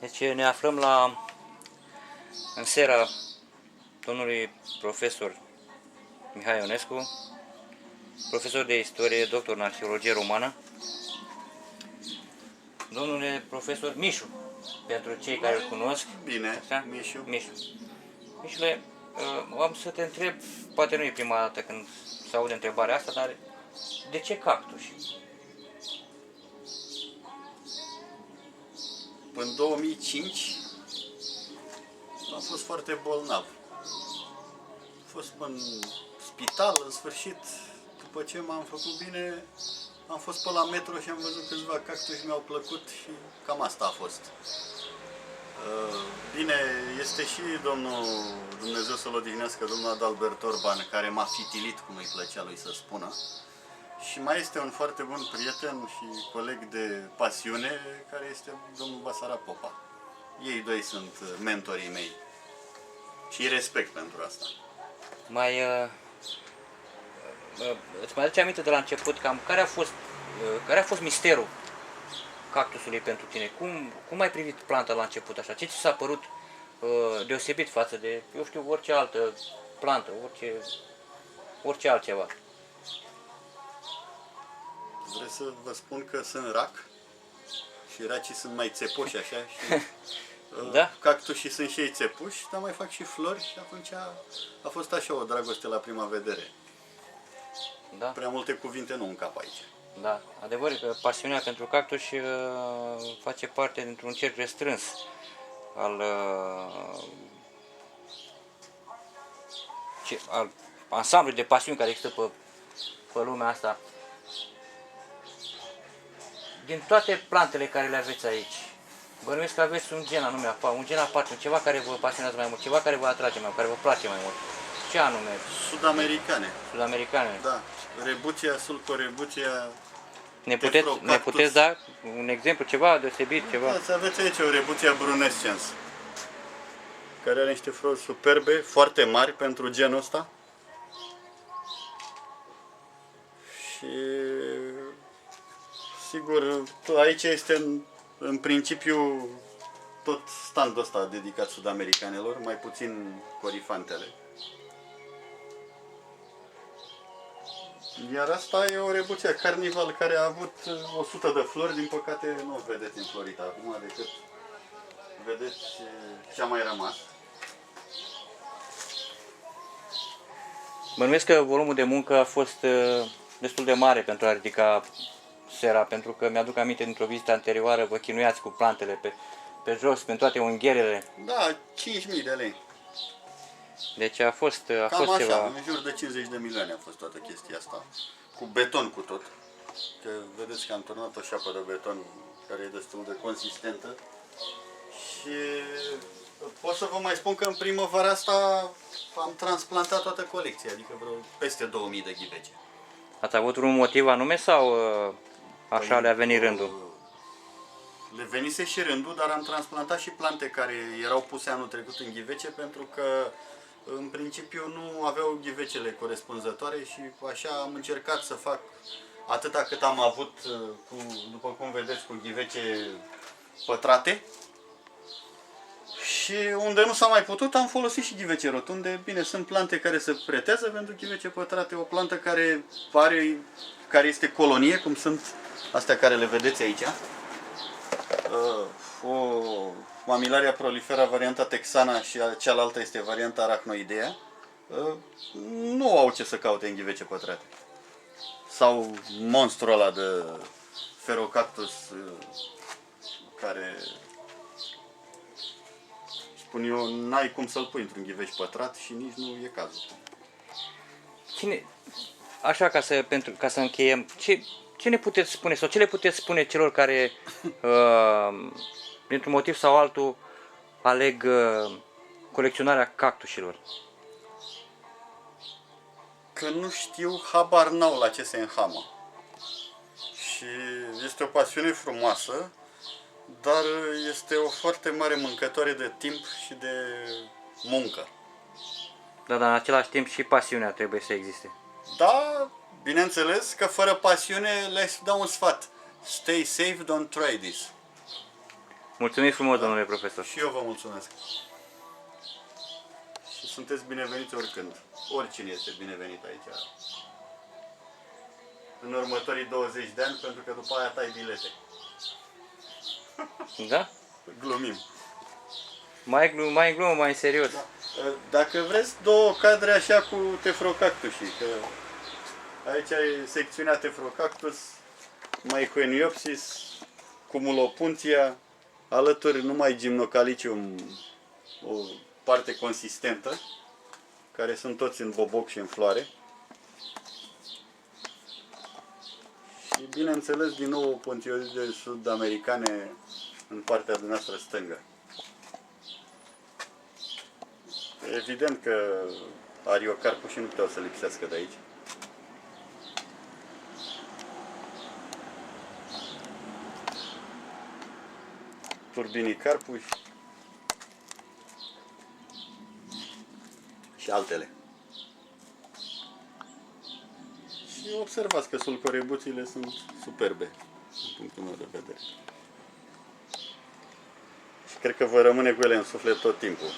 Deci ne aflăm în seara domnului profesor Mihai Ionescu, profesor de istorie, doctor în arheologie romană. Domnule profesor Mișu, pentru cei care îl cunosc. Bine, așa? Mișu. Mișule, am să te întreb, poate nu e prima dată când se aude întrebarea asta, dar de ce cactuși? În 2005 am fost foarte bolnav. Am fost în spital, în sfârșit, după ce m-am făcut bine, am fost pe la metro și am văzut câțiva cactuși, mi-au plăcut și cam asta a fost. Bine, este și domnul, Dumnezeu să-l odihnească, domnul Adalbert Orban, care m-a fitilit, cum îi plăcea lui să spună. Și mai este un foarte bun prieten și coleg de pasiune, care este domnul Basarab Popa. Ei doi sunt mentorii mei și îi respect pentru asta. Îți mai aduce aminte de la început cam care a fost misterul cactusului pentru tine? Cum ai privit planta la început așa? Ce ți s-a părut deosebit față de, eu știu, orice altă plantă, orice altceva? Vreau să vă spun că sunt rac și racii sunt mai țepoși așa și da? cactușii sunt și ei țepuși, dar mai fac și flori și atunci a fost așa o dragoste la prima vedere. Da? Prea multe cuvinte nu încap aici. Da, adevărul că pasiunea pentru cactuși face parte dintr-un cerc restrâns al ansamblului de pasiuni care există pe lumea asta. Din toate plantele care le aveți aici, bănuiesc că aveți un gen anume, un gen aparte, ceva care vă pasionează mai mult, ceva care vă atrage mai mult, care vă place mai mult. Ce anume? Sud-americane. Sud-americane. Da. Rebuția, sulcorebuția. Ne puteți da un exemplu, ceva deosebit, ceva? Da, să aveți aici o Rebuția brunescens, care are niște flori superbe, foarte mari pentru genul ăsta. Și sigur, aici este în principiu tot standul ăsta dedicat sud-americanelor, mai puțin corifantele. Iar asta e o Rebuția carnival care a avut 100 de flori, din păcate nu o vedeți înflorită acum, decât vedeți ce a mai rămas. Bănuiesc că volumul de muncă a fost destul de mare pentru a ridica sera, pentru că mi-aduc aminte dintr-o vizită anterioară, vă chinuiați cu plantele pe jos, pe toate ungherele. Da, 5.000 de lei. Deci a fost așa, ceva. în jur de 50 de milioane a fost toată chestia asta. Cu beton cu tot. Că vedeți că am turnat o șapă de beton care e destul de consistentă. Și pot să vă mai spun că în primăvara asta am transplantat toată colecția, adică vreo peste 2000 de ghivece. Ați avut un motiv anume sau așa le-a venit rândul? Le venise și rândul, dar am transplantat și plante care erau puse anul trecut în ghivece pentru că în principiu nu aveau ghivecele corespunzătoare și așa am încercat să fac atâta cât am avut, după cum vedeți, cu ghivece pătrate. Și unde nu s-a mai putut, am folosit și ghivece rotunde. Bine, sunt plante care se pretează pentru ghivece pătrate. O plantă care este colonie, cum sunt astea care le vedeți aici. O Mammillaria prolifera varianta texana și cealaltă este varianta arachnoidea. Nu au ce să caute în ghivece pătrate. Sau monstrul ăla de Pherocactus care, spun eu, n-ai cum să-l pui într-un ghiveci pătrat și nici nu e cazul. Așa ca să încheiem, ce ne puteți spune sau ce le puteți spune celor care dintr-un motiv sau altul aleg colecționarea cactușilor? Că nu știu, habar n-au la ce se înhamă. Și este o pasiune frumoasă, dar este o foarte mare mâncătoare de timp și de muncă. Da, dar în același timp și pasiunea trebuie să existe. Da, bineînțeles că fără pasiune le-aș da un sfat. Stay safe, don't try this. Mulțumim frumos, domnule profesor. Și eu vă mulțumesc. Și sunteți bineveniți oricând. Oricine este binevenit aici. În următorii 20 de ani, pentru că după aia tai bilete. Da? Glumim. Mai în glumă, mai în serios. Da. Dacă vreți, două cadre așa cu tefrocactusii, că aici e secțiunea tefrocactus, Maiconiopsis, Cumulopuntia, alături numai Gymnocalicium, o parte consistentă, care sunt toți în boboc și în floare. Și bineînțeles, din nou, Pontioide sud-americane în partea dumneavoastră stângă. Evident că ariocarpușii nu puteau să lipsească de aici. Turbinii carpuși și altele. Și observați că sulcorebuțile sunt superbe, din punctul meu de vedere. Și cred că vă rămâne cu ele în suflet tot timpul.